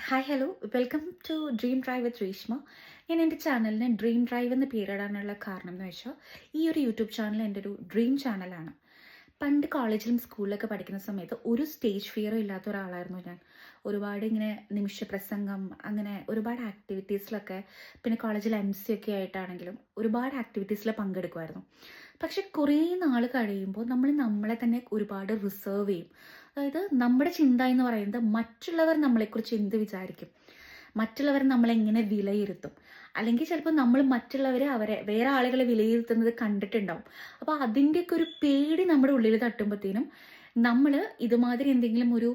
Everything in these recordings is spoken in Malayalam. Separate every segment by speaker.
Speaker 1: Hi hello welcome to dream drive with Reeshma. ഞാൻ എൻ്റെ ചാനലിന് ഡ്രീം ഡ്രൈവ് എന്ന് പേരിടാനുള്ള കാരണം എന്ന് വെച്ചാൽ ഈ ഒരു യൂട്യൂബ് ചാനൽ എൻ്റെ ഒരു ഡ്രീം ചാനലാണ്. പണ്ട് കോളേജിലും സ്കൂളിലൊക്കെ പഠിക്കുന്ന സമയത്ത് ഒരു സ്റ്റേജ് ഫിയറും ഇല്ലാത്ത ഒരാളായിരുന്നു ഞാൻ. ഒരുപാട് ഇങ്ങനെ നിമിഷ പ്രസംഗം അങ്ങനെ ഒരുപാട് ആക്ടിവിറ്റീസിലൊക്കെ, പിന്നെ കോളേജിൽ MC ഒക്കെ ആയിട്ടാണെങ്കിലും ഒരുപാട് ആക്ടിവിറ്റീസിൽ പങ്കെടുക്കുമായിരുന്നു. പക്ഷെ കുറേ നാൾ കഴിയുമ്പോൾ നമ്മൾ നമ്മളെ തന്നെ ഒരുപാട് റിസർവ് ചെയ്യും. അതായത് നമ്മുടെ ചിന്ത എന്ന് പറയുന്നത് മറ്റുള്ളവർ നമ്മളെക്കുറിച്ച് എന്ത് വിചാരിക്കും, മറ്റുള്ളവർ നമ്മളെങ്ങനെ വിലയിരുത്തും, അല്ലെങ്കിൽ ചിലപ്പോൾ നമ്മൾ അവരെ വേറെ ആളുകളെ വിലയിരുത്തുന്നത് കണ്ടിട്ടുണ്ടാവും. അപ്പോൾ അതിൻ്റെയൊക്കെ ഒരു പേടി നമ്മുടെ ഉള്ളിൽ തട്ടുമ്പോഴത്തേനും നമ്മൾ ഇതുമാതിരി എന്തെങ്കിലും ഒരു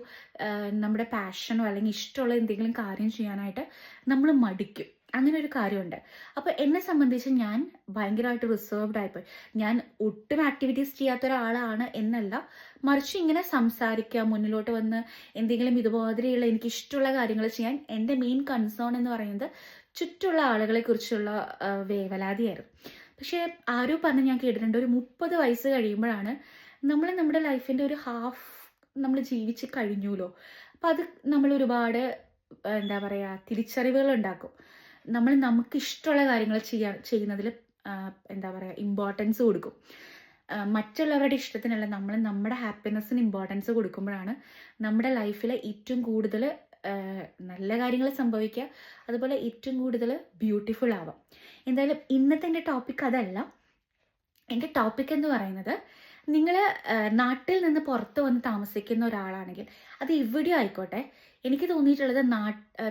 Speaker 1: നമ്മുടെ പാഷനോ അല്ലെങ്കിൽ ഇഷ്ടമുള്ള എന്തെങ്കിലും കാര്യം ചെയ്യാനായിട്ട് നമ്മൾ മടിക്കും. അങ്ങനെ ഒരു കാര്യമുണ്ട്. അപ്പോൾ എന്നെ സംബന്ധിച്ച് ഞാൻ ഭയങ്കരമായിട്ട് റിസർവ്ഡ് ആയിപ്പോയി. ഞാൻ ഒട്ടും ആക്ടിവിറ്റീസ് ചെയ്യാത്ത ഒരാളാണ് എന്നല്ല, മറിച്ച് ഇങ്ങനെ സംസാരിക്കുക, മുന്നിലോട്ട് വന്ന് എന്തെങ്കിലും ഇതുപോലെയുള്ള എനിക്ക് ഇഷ്ടമുള്ള കാര്യങ്ങൾ ചെയ്യാൻ എൻ്റെ മെയിൻ കൺസേൺ എന്ന് പറയുന്നത് ചുറ്റുള്ള ആളുകളെ കുറിച്ചുള്ള വേവലാതിയായിരുന്നു. പക്ഷേ ആരോ പറഞ്ഞ് ഞാൻ കേട്ടിട്ടുണ്ട്, ഒരു 30 വയസ്സ് കഴിയുമ്പോഴാണ് നമ്മൾ നമ്മുടെ ലൈഫിൻ്റെ ഒരു ഹാഫ് നമ്മൾ ജീവിച്ച് കഴിഞ്ഞുല്ലോ. അപ്പം അത് നമ്മൾ ഒരുപാട് എന്താ പറയുക തിരിച്ചറിവുകൾ ഉണ്ടാക്കും. നമ്മൾ നമുക്കിഷ്ടമുള്ള കാര്യങ്ങൾ ചെയ്യുന്നതിൽ എന്താ പറയുക ഇമ്പോർട്ടൻസ് കൊടുക്കും. മറ്റുള്ളവരുടെ ഇഷ്ടത്തിനല്ല, നമ്മൾ നമ്മുടെ ഹാപ്പിനെസ്സിന് ഇമ്പോർട്ടൻസ് കൊടുക്കുമ്പോഴാണ് നമ്മുടെ ലൈഫിൽ ഏറ്റവും കൂടുതൽ നല്ല കാര്യങ്ങൾ സംഭവിക്കുക, അതുപോലെ ഏറ്റവും കൂടുതൽ ബ്യൂട്ടിഫുൾ ആവാം. എന്തായാലും ഇന്നത്തെ എൻ്റെ ടോപ്പിക് അതല്ല. എൻ്റെ ടോപ്പിക് എന്ന് പറയുന്നത്, നിങ്ങൾ നാട്ടിൽ നിന്ന് പുറത്ത് വന്ന് താമസിക്കുന്ന ഒരാളാണെങ്കിൽ, അത് എവിടെയോ ആയിക്കോട്ടെ, എനിക്ക് തോന്നിയിട്ടുള്ളത്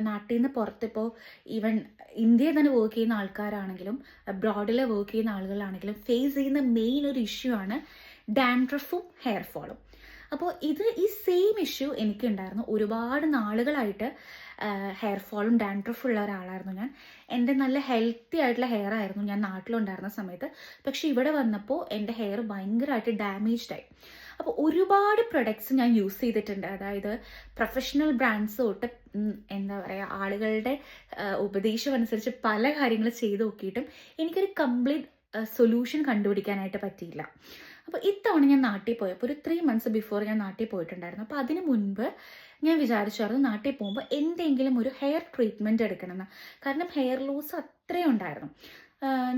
Speaker 1: നാട്ടിൽ നിന്ന് പുറത്തിപ്പോൾ ഈവൻ ഇന്ത്യയിൽ തന്നെ വർക്ക് ചെയ്യുന്ന ആൾക്കാരാണെങ്കിലും അബ്രോഡിൽ വർക്ക് ചെയ്യുന്ന ആളുകളാണെങ്കിലും ഫേസ് ചെയ്യുന്ന മെയിൻ ഒരു ഇഷ്യൂ ആണ് ഡാൻഡ്രഫും ഹെയർ ഫോളും. അപ്പോൾ ഈ സെയിം ഇഷ്യൂ എനിക്കുണ്ടായിരുന്നു. ഒരുപാട് നാളുകളായിട്ട് ഹെയർ ഫോളും ഡാൻഡ്രഫും ഉള്ള ഒരാളായിരുന്നു ഞാൻ. എൻ്റെ നല്ല ഹെൽത്തി ആയിട്ടുള്ള ഹെയർ ആയിരുന്നു ഞാൻ നാട്ടിലുണ്ടായിരുന്ന സമയത്ത്. പക്ഷെ ഇവിടെ വന്നപ്പോൾ എൻ്റെ ഹെയർ ഭയങ്കരമായിട്ട് ഡാമേജ്ഡ് ആയി. അപ്പോൾ ഒരുപാട് പ്രൊഡക്ട്സ് ഞാൻ യൂസ് ചെയ്തിട്ടുണ്ട്. അതായത് പ്രൊഫഷണൽ ബ്രാൻഡ്സ് തൊട്ട് എന്താ പറയുക ആളുകളുടെ ഉപദേശം അനുസരിച്ച് പല കാര്യങ്ങൾ ചെയ്ത് നോക്കിയിട്ടും എനിക്കൊരു കംപ്ലീറ്റ് സൊല്യൂഷൻ കണ്ടുപിടിക്കാനായിട്ട് പറ്റിയില്ല. അപ്പോൾ ഇത്തവണ ഞാൻ നാട്ടിൽ പോയപ്പോൾ ഒരു 3 months ബിഫോർ ഞാൻ നാട്ടിൽ പോയിട്ടുണ്ടായിരുന്നു. അപ്പോൾ അതിന് മുൻപ് ഞാൻ വിചാരിച്ചായിരുന്നു നാട്ടിൽ പോകുമ്പോൾ എന്തെങ്കിലും ഒരു ഹെയർ ട്രീറ്റ്മെൻറ്റ് എടുക്കണമെന്ന്. കാരണം ഹെയർ ലോസ് അത്രയും ഉണ്ടായിരുന്നു.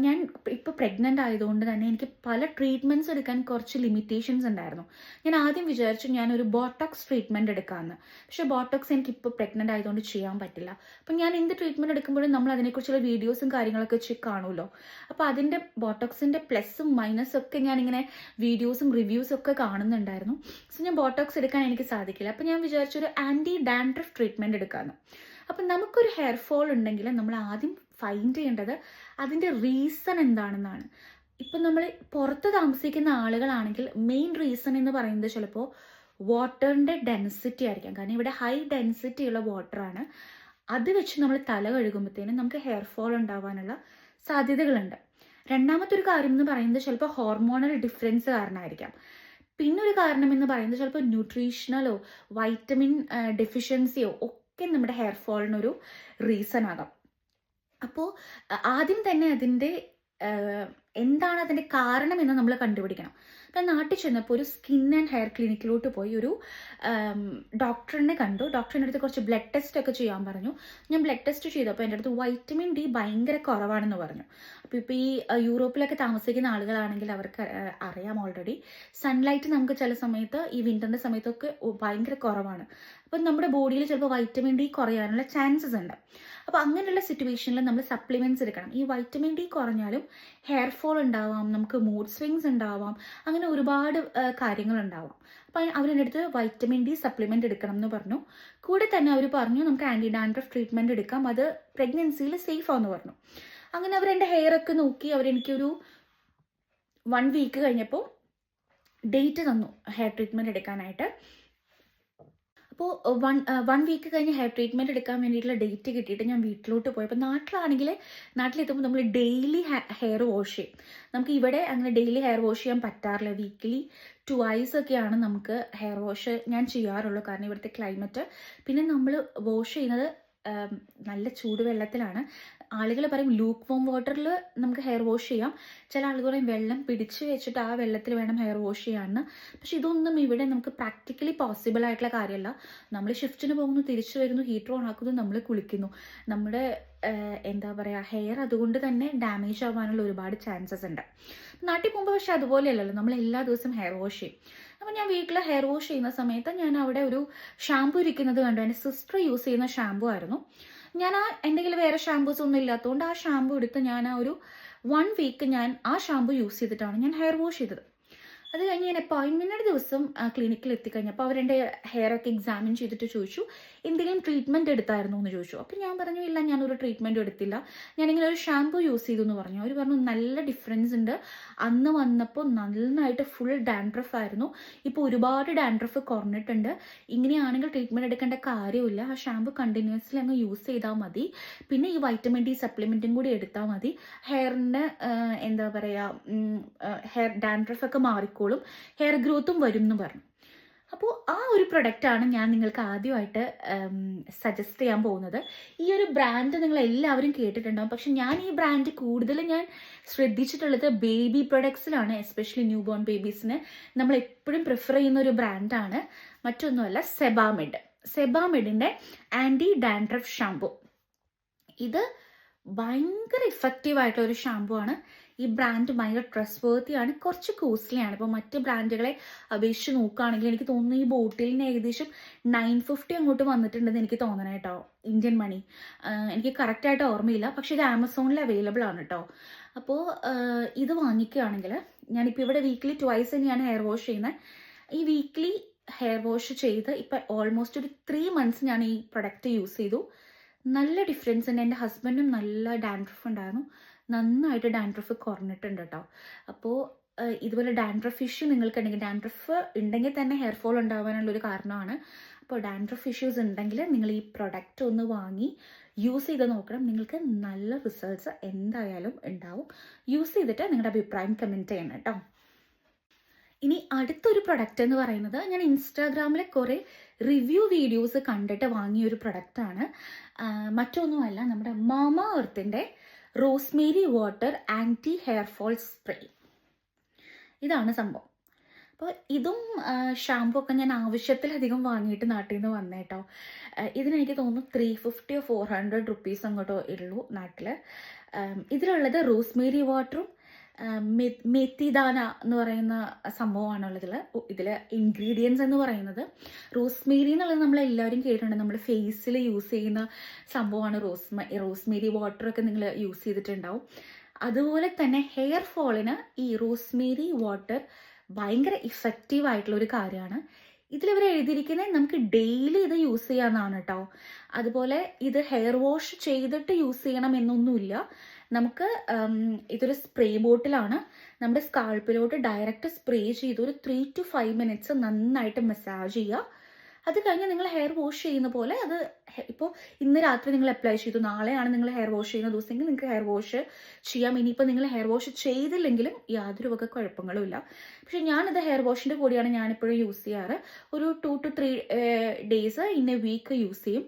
Speaker 1: ഞാൻ ഇപ്പോൾ പ്രഗ്നൻ്റ് ആയതുകൊണ്ട് തന്നെ എനിക്ക് പല ട്രീറ്റ്മെൻറ്റ്സ് എടുക്കാൻ കുറച്ച് ലിമിറ്റേഷൻസ് ഉണ്ടായിരുന്നു. ഞാൻ ആദ്യം വിചാരിച്ചു ഞാനൊരു ബോട്ടോക്സ് ട്രീറ്റ്മെൻറ്റ് എടുക്കാമെന്ന്. പക്ഷേ ബോട്ടോക്സ് എനിക്ക് ഇപ്പോൾ പ്രഗ്നൻ്റ് ആയതുകൊണ്ട് ചെയ്യാൻ പറ്റില്ല. അപ്പം ഞാൻ എന്ത് ട്രീറ്റ്മെൻറ്റ് എടുക്കുമ്പോഴും നമ്മൾ അതിനെക്കുറിച്ചുള്ള വീഡിയോസും കാര്യങ്ങളൊക്കെ കാണുമല്ലോ. അപ്പോൾ അതിൻ്റെ ബോട്ടോക്സിൻ്റെ പ്ലസ്സും മൈനസും ഒക്കെ ഞാനിങ്ങനെ വീഡിയോസും റിവ്യൂസും ഒക്കെ കാണുന്നുണ്ടായിരുന്നു. സോ ഞാൻ ബോട്ടോക്സ് എടുക്കാൻ എനിക്ക് സാധിക്കില്ല. അപ്പോൾ ഞാൻ വിചാരിച്ചൊരു ആൻറ്റി ഡാൻഡ്രഫ് ട്രീറ്റ്മെൻറ്റ് എടുക്കാമെന്ന്. അപ്പം നമുക്കൊരു ഹെയർ ഫോൾ ഉണ്ടെങ്കിൽ നമ്മൾ ആദ്യം ഫൈൻഡ് ചെയ്യേണ്ടത് അതിൻ്റെ റീസൺ എന്താണെന്നാണ്. ഇപ്പം നമ്മൾ പുറത്ത് താമസിക്കുന്ന ആളുകളാണെങ്കിൽ മെയിൻ റീസൺ എന്ന് പറയുന്നത് ചിലപ്പോൾ വാട്ടറിൻ്റെ ഡെൻസിറ്റി ആയിരിക്കാം. കാരണം ഇവിടെ ഹൈ ഡെൻസിറ്റി ഉള്ള വാട്ടറാണ്. അത് വെച്ച് നമ്മൾ തല കഴുകുമ്പോഴത്തേനും നമുക്ക് ഹെയർ ഫോൾ ഉണ്ടാവാനുള്ള സാധ്യതകളുണ്ട്. രണ്ടാമത്തെ ഒരു കാര്യം എന്ന് പറയുന്നത് ചിലപ്പോൾ ഹോർമോണൽ ഡിഫറൻസ് കാരണമായിരിക്കാം. പിന്നൊരു കാരണം എന്ന് പറയുന്നത് ചിലപ്പോൾ ന്യൂട്രീഷണലോ വൈറ്റമിൻ ഡെഫിഷ്യൻസിയോ ഒക്കെ നമ്മുടെ ഹെയർ ഫോളിനൊരു റീസൺ ആകാം. അപ്പോൾ ആദ്യം തന്നെ എന്താണ് അതിൻ്റെ കാരണം എന്ന് നമ്മൾ കണ്ടുപിടിക്കണം. അപ്പം നാട്ടിൽ ചെന്നപ്പോൾ ഒരു സ്കിൻ ആൻഡ് ഹെയർ ക്ലിനിക്കിലോട്ട് പോയി ഒരു ഡോക്ടറിനെ കണ്ടു. ഡോക്ടറിൻ്റെ അടുത്ത് കുറച്ച് ബ്ലഡ് ടെസ്റ്റ് ഒക്കെ ചെയ്യാൻ പറഞ്ഞു. ഞാൻ ബ്ലഡ് ടെസ്റ്റ് ചെയ്തപ്പോൾ എൻ്റെ അടുത്ത് വൈറ്റമിൻ ഡി ഭയങ്കര കുറവാണെന്ന് പറഞ്ഞു. അപ്പോൾ ഇപ്പോൾ ഈ യൂറോപ്പിലൊക്കെ താമസിക്കുന്ന ആളുകളാണെങ്കിൽ അവർക്ക് അറിയാം ഓൾറെഡി സൺലൈറ്റ് നമുക്ക് ചില സമയത്ത് ഈ വിൻ്ററിൻ്റെ സമയത്തൊക്കെ ഭയങ്കര കുറവാണ്. അപ്പം നമ്മുടെ ബോഡിയിൽ ചിലപ്പോൾ വൈറ്റമിൻ ഡി കുറയാനുള്ള ചാൻസസ് ഉണ്ട്. അപ്പോൾ അങ്ങനെയുള്ള സിറ്റുവേഷനിൽ നമ്മൾ സപ്ലിമെൻറ്റ്സ് എടുക്കണം. ഈ വൈറ്റമിൻ ഡി കുറഞ്ഞാലും ഹെയർ ഫോൾ ഉണ്ടാവാം, നമുക്ക് മൂഡ് സ്വിങ്സ് ഉണ്ടാവാം, അങ്ങനെ ഒരുപാട് കാര്യങ്ങളുണ്ടാവാം. അപ്പോൾ അവരെൻ്റെ അടുത്ത് വൈറ്റമിൻ ഡി സപ്ലിമെൻറ്റ് എടുക്കണം എന്ന് പറഞ്ഞു. കൂടെ തന്നെ അവർ പറഞ്ഞു നമുക്ക് ആൻറ്റി ഡാൻഡ്രഫ് ട്രീറ്റ്മെൻറ്റ് എടുക്കാം, അത് പ്രഗ്നൻസിയിൽ സേഫ് ആണെന്ന് പറഞ്ഞു. അങ്ങനെ അവരെൻ്റെ ഹെയർ ഒക്കെ നോക്കി അവരെനിക്കൊരു 1 week കഴിഞ്ഞപ്പോൾ ഡേറ്റ് തന്നു ഹെയർ ട്രീറ്റ്മെൻറ്റ് എടുക്കാനായിട്ട്. അപ്പോൾ 1 week കഴിഞ്ഞ് ഹെയർ ട്രീറ്റ്മെൻറ്റ് എടുക്കാൻ വേണ്ടിയിട്ടുള്ള ഡേറ്റ് കിട്ടിയിട്ട് ഞാൻ വീട്ടിലോട്ട് പോയി. അപ്പോൾ നാട്ടിലെത്തുമ്പോൾ നമ്മൾ ഡെയിലി ഹെയർ വാഷ് ചെയ്യും. നമുക്ക് ഇവിടെ അങ്ങനെ ഡെയിലി ഹെയർ വാഷ് ചെയ്യാൻ പറ്റാറില്ല. വീക്കിലി 2 ഒക്കെയാണ് നമുക്ക് ഹെയർ വാഷ് ഞാൻ ചെയ്യാറുള്ളൂ. കാരണം ഇവിടുത്തെ ക്ലൈമറ്റ്. പിന്നെ നമ്മൾ വാഷ് ചെയ്യുന്നത് നല്ല ചൂടുവെള്ളത്തിലാണ്. ആളുകൾ പറയും ലൂക്ക് വോം വാട്ടറിൽ നമുക്ക് ഹെയർ വാഷ് ചെയ്യാം. ചില ആളുകൾ പറയും വെള്ളം പിടിച്ച് വെച്ചിട്ട് ആ വെള്ളത്തിൽ വേണം ഹെയർ വാഷ് ചെയ്യാമെന്ന്. പക്ഷെ ഇതൊന്നും ഇവിടെ നമുക്ക് പ്രാക്ടിക്കലി പോസിബിൾ ആയിട്ടുള്ള കാര്യമല്ല. നമ്മൾ ഷിഫ്റ്റിന് പോകുന്നു, തിരിച്ചു വരുന്നു, ഹീറ്റർ ഓൺ ആക്കുന്നു, നമ്മൾ കുളിക്കുന്നു. നമ്മുടെ എന്താ പറയുക, ഹെയർ അതുകൊണ്ട് തന്നെ ഡാമേജ് ആവാനുള്ള ഒരുപാട് ചാൻസസ് ഉണ്ട്. നാട്ടിൽ പോകുമ്പോൾ പക്ഷെ അതുപോലെയല്ലല്ലോ, നമ്മൾ എല്ലാ ദിവസവും ഹെയർ വാഷ് ചെയ്യും. അപ്പം ഞാൻ വീട്ടിൽ ഹെയർ വാഷ് ചെയ്യുന്ന സമയത്ത് ഞാൻ അവിടെ ഒരു ഷാമ്പു ഇരിക്കുന്നത് കണ്ടു. എൻ്റെ സിസ്റ്റർ യൂസ് ചെയ്യുന്ന ഷാമ്പു ആയിരുന്നു. ഞാൻ എൻ്റെ കയ്യിൽ വേറെ ഷാമ്പൂസ് ഒന്നും ഇല്ലാത്തതുകൊണ്ട് ആ ഷാമ്പു എടുത്ത് ഞാൻ ആ ഒരു 1 വീക്ക് ഞാൻ ആ ഷാമ്പു യൂസ് ചെയ്തിട്ടാണ് ഞാൻ ഹെയർ വാഷ് ചെയ്തത്. അത് കഴിഞ്ഞ് ഞാൻ അപ്പോയിൻമെൻറ്റിൻ്റെ ദിവസം ക്ലിനിക്കിൽ എത്തിക്കഴിഞ്ഞപ്പോൾ അവരെൻ്റെ ഹെയറൊക്കെ എക്സാമിൻ ചെയ്തിട്ട് ചോദിച്ചു എന്തെങ്കിലും ട്രീറ്റ്മെൻറ്റ് എടുത്തായിരുന്നു എന്ന് ചോദിച്ചു. അപ്പോൾ ഞാൻ പറഞ്ഞു ഇല്ല, ഞാനൊരു ട്രീറ്റ്മെൻറ്റും എടുത്തില്ല, ഞാനിങ്ങനെ ഒരു ഷാമ്പു യൂസ് ചെയ്തു എന്ന് പറഞ്ഞു. അവർ പറഞ്ഞു നല്ല ഡിഫറൻസ് ഉണ്ട്, അന്ന് വന്നപ്പോൾ നന്നായിട്ട് ഫുൾ ഡാൻഡ്രഫ് ആയിരുന്നു, ഇപ്പോൾ ഒരുപാട് ഡാൻഡ്രഫ് കുറഞ്ഞിട്ടുണ്ട്, ഇങ്ങനെയാണെങ്കിൽ ട്രീറ്റ്മെൻറ്റ് എടുക്കേണ്ട കാര്യമില്ല, ആ ഷാമ്പു കണ്ടിന്യൂസ്ലി അങ്ങ് യൂസ് ചെയ്താൽ മതി, പിന്നെ ഈ വൈറ്റമിൻ ഡി സപ്ലിമെൻറ്റും കൂടി എടുത്താൽ മതി, ഹെയറിൻ്റെ എന്താ പറയുക ഹെയർ ഡാൻഡ്രഫൊക്കെ മാറിക്കോളും, ഹെയർ ഗ്രോത്തും വരും എന്ന് പറഞ്ഞു. അപ്പോൾ ആ ഒരു പ്രൊഡക്റ്റാണ് ഞാൻ നിങ്ങൾക്ക് ആദ്യമായിട്ട് സജസ്റ്റ് ചെയ്യാൻ പോകുന്നത്. ഈ ഒരു ബ്രാൻഡ് നിങ്ങൾ എല്ലാവരും കേട്ടിട്ടുണ്ടാകും, പക്ഷെ ഞാൻ ഈ ബ്രാൻഡ് കൂടുതൽ ഞാൻ ശ്രദ്ധിച്ചിട്ടുള്ളത് ബേബി പ്രൊഡക്ട്സിലാണ്. എസ്പെഷ്യലി ന്യൂ ബോൺ ബേബീസിന് നമ്മൾ എപ്പോഴും പ്രിഫർ ചെയ്യുന്ന ഒരു ബ്രാൻഡാണ്, മറ്റൊന്നുമല്ല സെബാമെഡ്. സെബാമെഡിൻ്റെ ആൻറ്റി ഡാൻഡ്രഫ് ഷാമ്പു. ഇത് ഭയങ്കര ഇഫക്റ്റീവ് ആയിട്ടുള്ള ഒരു ഷാമ്പു ആണ്. ഈ ബ്രാൻഡ് ഭയങ്കര ട്രസ്റ്റ് വർത്തി ആണ്, കുറച്ച് കോസ്റ്റ്ലിയാണ്. ഇപ്പോൾ മറ്റ് ബ്രാൻഡുകളെ അപേക്ഷിച്ച് നോക്കുകയാണെങ്കിൽ എനിക്ക് തോന്നുന്നു ഈ ബോട്ടിലിന് ഏകദേശം 950 അങ്ങോട്ട് വന്നിട്ടുണ്ടെന്ന് എനിക്ക് തോന്നണം കേട്ടോ, ഇന്ത്യൻ മണി. എനിക്ക് കറക്റ്റായിട്ട് ഓർമ്മയില്ല, പക്ഷേ ഇത് ആമസോണിൽ അവൈലബിൾ ആണ് കേട്ടോ. അപ്പോൾ ഇത് വാങ്ങിക്കുകയാണെങ്കിൽ, ഞാനിപ്പോൾ ഇവിടെ വീക്ക്ലി 2 തന്നെയാണ് ഹെയർ വാഷ് ചെയ്യുന്നത്. ഈ വീക്ക്ലി ഹെയർ വാഷ് ചെയ്ത് ഇപ്പം ഓൾമോസ്റ്റ് ഒരു 3 മന്ത്സ് ഞാൻ ഈ പ്രൊഡക്റ്റ് യൂസ് ചെയ്തു. നല്ല ഡിഫറൻസ് ഉണ്ട്. എൻ്റെ ഹസ്ബൻഡും നല്ല ഡാൻഡ്രഫ് ഉണ്ടായിരുന്നു, നന്നായിട്ട് ഡാൻഡ്രഫ് കുറഞ്ഞിട്ടുണ്ട് കേട്ടോ. അപ്പോൾ ഇതുപോലെ ഡാൻഡ്രഫ് ഇഷ്യൂ നിങ്ങൾക്കുണ്ടെങ്കിൽ, ഡാൻഡ്രഫ് ഉണ്ടെങ്കിൽ തന്നെ ഹെയർ ഫോൾ ഉണ്ടാവാനുള്ളൊരു കാരണമാണ്. അപ്പോൾ ഡാൻഡ്രഫ് ഇഷ്യൂസ് ഉണ്ടെങ്കിൽ നിങ്ങൾ ഈ പ്രൊഡക്റ്റ് ഒന്ന് വാങ്ങി യൂസ് ചെയ്ത് നോക്കണം, നിങ്ങൾക്ക് നല്ല റിസൾട്ട്സ് എന്തായാലും ഉണ്ടാവും. യൂസ് ചെയ്തിട്ട് നിങ്ങളുടെ അഭിപ്രായം കമൻറ്റ് ചെയ്യണം കേട്ടോ. ഇനി അടുത്തൊരു പ്രൊഡക്റ്റ് എന്ന് പറയുന്നത്, ഞാൻ ഇൻസ്റ്റാഗ്രാമിൽ കുറേ റിവ്യൂ വീഡിയോസ് കണ്ടിട്ട് വാങ്ങിയൊരു പ്രൊഡക്റ്റാണ്. മറ്റൊന്നുമല്ല, നമ്മുടെ മാമ എർത്തിൻ്റെ rosemary water anti hair fall spray. ഇതാണ് സംഭവം. അപ്പോൾ ഇതും ഷാമ്പു ഒക്കെ ഞാൻ ആവശ്യത്തിലധികം വാങ്ങിയിട്ട് നാട്ടിൽ നിന്ന് വന്നേട്ടോ. ഇതിനെനിക്ക് തോന്നുന്നു 350 or 400 റുപ്പീസ് അങ്ങോട്ടോ ഉള്ളൂ നാട്ടിൽ. ഇതിലുള്ളത് റോസ്മേരി വാട്ടറും മെത്തിദാന എന്ന് പറയുന്ന സംഭവമാണുള്ളതിൽ. ഇതിൽ ഇൻഗ്രീഡിയൻസ് എന്ന് പറയുന്നത്, റോസ്മേരി എന്നുള്ളത് നമ്മളെല്ലാവരും കേട്ടിട്ടുണ്ട്, നമ്മൾ ഫേസിൽ യൂസ് ചെയ്യുന്ന സംഭവമാണ് റോസ്മേരി വാട്ടറൊക്കെ നിങ്ങൾ യൂസ് ചെയ്തിട്ടുണ്ടാവും. അതുപോലെ തന്നെ ഹെയർ ഫോളിന് ഈ റോസ്മേരി വാട്ടർ ഭയങ്കര ഇഫക്റ്റീവ് ആയിട്ടുള്ള ഒരു കാര്യമാണ്. ഇതിലിവർ എഴുതിയിരിക്കുന്നത് നമുക്ക് ഡെയിലി ഇത് യൂസ് ചെയ്യാമെന്നാണ് കേട്ടോ. അതുപോലെ ഇത് ഹെയർ വാഷ് ചെയ്തിട്ട് യൂസ് ചെയ്യണം എന്നൊന്നുമില്ല. നമുക്ക് ഇതൊരു സ്പ്രേ ബോട്ടിലാണ്, നമ്മുടെ സ്കാൾപ്പിലോട്ട് ഡയറക്റ്റ് സ്പ്രേ ചെയ്ത് ഒരു 3 to 5 മിനിറ്റ്സ് നന്നായിട്ട് മസാജ് ചെയ്യുക. അത് കഴിഞ്ഞ് നിങ്ങൾ ഹെയർ വാഷ് ചെയ്യുന്ന പോലെ, അത് ഇപ്പോൾ ഇന്ന് രാത്രി നിങ്ങൾ അപ്ലൈ ചെയ്തു, നാളെയാണ് നിങ്ങൾ ഹെയർ വാഷ് ചെയ്യുന്ന ദിവസമെങ്കിൽ നിങ്ങൾക്ക് ഹെയർ വാഷ് ചെയ്യാം. ഇനിയിപ്പോൾ നിങ്ങൾ ഹെയർ വാഷ് ചെയ്തില്ലെങ്കിലും യാതൊരു വക കുഴപ്പങ്ങളും ഇല്ല. പക്ഷേ ഞാനിത് ഹെയർ വാഷിൻ്റെ കൂടിയാണ് ഞാനിപ്പോഴും യൂസ് ചെയ്യാറ്. ഒരു 2 to 3 days in a week use ചെയ്യും.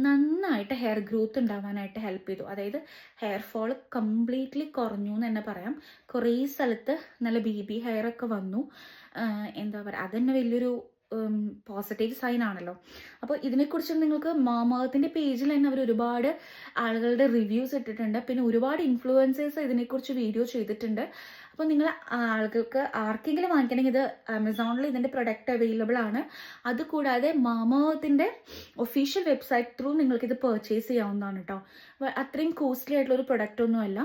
Speaker 1: നന്നായിട്ട് ഹെയർ ഗ്രോത്ത് ഉണ്ടാവാനായിട്ട് ഹെൽപ്പ് ചെയ്തു. അതായത് ഹെയർ ഫോൾ കംപ്ലീറ്റ്ലി കുറഞ്ഞു എന്ന് തന്നെ പറയാം. കുറേ സ്ഥലത്ത് നല്ല ബേബി ഹെയർ ഒക്കെ വന്നു. എന്താ പറയുക, അതന്നെ വലിയൊരു പോസിറ്റീവ് സൈൻ ആണല്ലോ. അപ്പോൾ ഇതിനെക്കുറിച്ച് നിങ്ങൾക്ക് മാമാത്തിൻ്റെ പേജിൽ തന്നെ അവർ ഒരുപാട് ആളുകളുടെ റിവ്യൂസ് ഇട്ടിട്ടുണ്ട്. പിന്നെ ഒരുപാട് ഇൻഫ്ലുവൻസേഴ്സ് ഇതിനെക്കുറിച്ച് വീഡിയോ ചെയ്തിട്ടുണ്ട്. അപ്പോൾ നിങ്ങൾ ആളുകൾക്ക് ആർക്കെങ്കിലും വാങ്ങിക്കണമെങ്കിൽ ഇത് ആമസോണിൽ ഇതിൻ്റെ പ്രൊഡക്റ്റ് അവൈലബിൾ ആണ്. അതുകൂടാതെ മാമാത്തിൻ്റെ ഒഫീഷ്യൽ വെബ്സൈറ്റ് ത്രൂ നിങ്ങൾക്കിത് പർച്ചേസ് ചെയ്യാവുന്നതാണ് കേട്ടോ. അത്രയും കോസ്റ്റ്ലി ആയിട്ടുള്ളൊരു പ്രൊഡക്റ്റ് ഒന്നുമല്ല,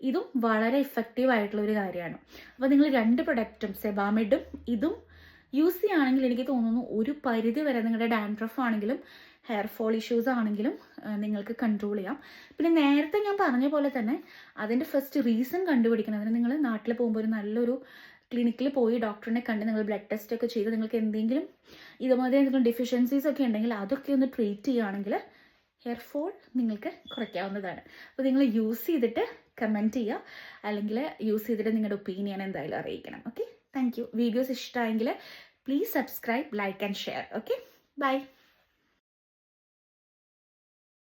Speaker 1: ഇതും വളരെ ഇഫക്റ്റീവ് ആയിട്ടുള്ളൊരു കാര്യമാണ്. അപ്പോൾ നിങ്ങൾ 2 പ്രൊഡക്റ്റും, സെബാമെഡും ഇതും യൂസ് ചെയ്യുകയാണെങ്കിൽ എനിക്ക് തോന്നുന്നു ഒരു പരിധി വരെ നിങ്ങളുടെ ഡാൻഡ്രഫ് ആണെങ്കിലും ഹെയർ ഫോൾ ഇഷ്യൂസ് ആണെങ്കിലും നിങ്ങൾക്ക് കൺട്രോൾ ചെയ്യാം. പിന്നെ നേരത്തെ ഞാൻ പറഞ്ഞ പോലെ തന്നെ അതിൻ്റെ ഫസ്റ്റ് റീസൺ കണ്ടുപിടിക്കണം. അതിന് നിങ്ങൾ നാട്ടിൽ പോകുമ്പോൾ ഒരു നല്ലൊരു ക്ലിനിക്കിൽ പോയി ഡോക്ടറിനെ കണ്ട് നിങ്ങൾ ബ്ലഡ് ടെസ്റ്റ് ഒക്കെ ചെയ്ത് നിങ്ങൾക്ക് എന്തെങ്കിലും ഇതുമാതിരി എന്തെങ്കിലും ഡെഫിഷ്യൻസീസ് ഒക്കെ ഉണ്ടെങ്കിൽ അതൊക്കെ ഒന്ന് ട്രീറ്റ് ചെയ്യുകയാണെങ്കിൽ ഹെയർ ഫോൾ നിങ്ങൾക്ക് കുറയ്ക്കാവുന്നതാണ്. അപ്പോൾ നിങ്ങൾ യൂസ് ചെയ്തിട്ട് കമൻറ്റ് ചെയ്യുക, അല്ലെങ്കിൽ യൂസ് ചെയ്തിട്ട് നിങ്ങളുടെ ഒപ്പീനിയൻ എന്തായാലും അറിയിക്കണം. Okay, thank you. വീഡിയോസ് ഇഷ്ടമായെങ്കിൽ please subscribe, like and share. Okay, by.